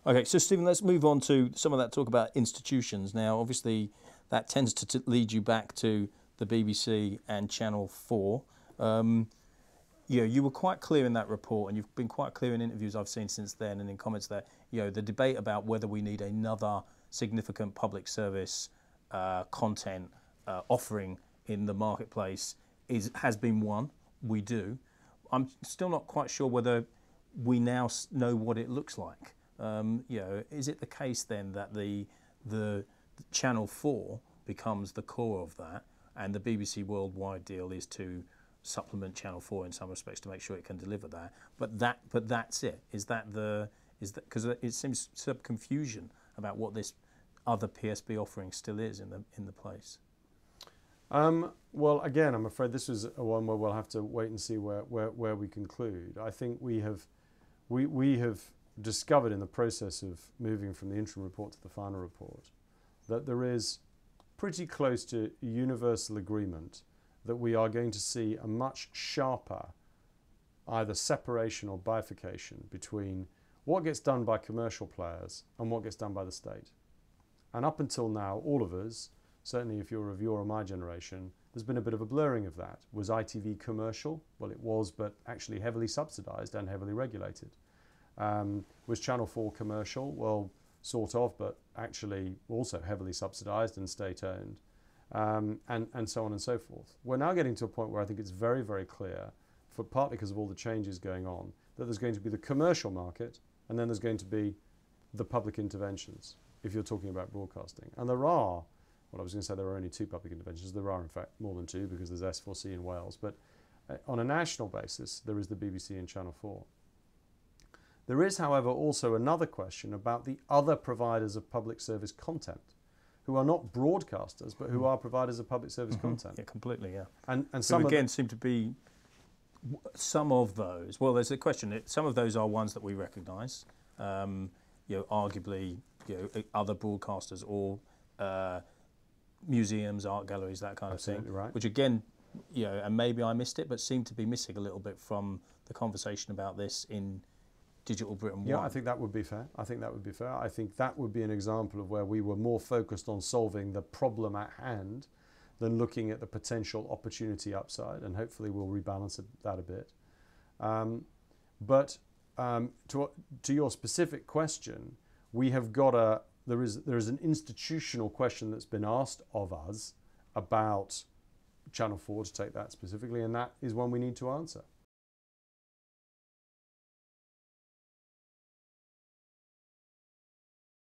Okay, so Stephen, let's move on to some of that talk about institutions. Now, obviously, that tends to lead you back to the BBC and Channel 4. You were quite clear in that report, and you've been quite clear in interviews I've seen since then and in comments there. The debate about whether we need another significant public service content offering in the marketplace has been won. We do. I'm still not quite sure whether we now know what it looks like. Is it the case then that the Channel 4 becomes the core of that, and the BBC Worldwide deal is to supplement Channel 4 in some respects to make sure it can deliver that? But that's it. Is that because it seems some confusion about what this other PSB offering still is in the place? Well, again, I'm afraid this is one where we'll have to wait and see where we conclude. I think we have discovered in the process of moving from the interim report to the final report that there is pretty close to universal agreement that we are going to see a much sharper either separation or bifurcation between what gets done by commercial players and what gets done by the state. And up until now, all of us, certainly if you're of your or my generation, there's been a bit of a blurring of that. Was ITV commercial? Well, it was, but actually heavily subsidised and heavily regulated. Was Channel 4 commercial? Well, sort of, but actually also heavily subsidised and state-owned, and so on and so forth. We're now getting to a point where I think it's very, very clear, partly because of all the changes going on, that there's going to be the commercial market, and then there's going to be the public interventions, if you're talking about broadcasting. And there are, well, I was going to say there are only 2 public interventions. There are, in fact, more than 2, because there's S4C in Wales. But on a national basis, there is the BBC and Channel 4. There is, however, also another question about the other providers of public service content, who are not broadcasters, but who are providers of public service content. Yeah, completely, yeah. And some again seem to be some of those. Well, there's a question. Some of those are ones that we recognise. Arguably, other broadcasters or museums, art galleries, that kind of thing. Absolutely right. Which again, and maybe I missed it, but seemed to be missing a little bit from the conversation about this in Digital Britain 1. Yeah, I think that would be fair. I think that would be an example of where we were more focused on solving the problem at hand than looking at the potential opportunity upside, and hopefully we'll rebalance that a bit. But to your specific question, we have got there is an institutional question that's been asked of us about Channel 4, to take that specifically, and that is one we need to answer.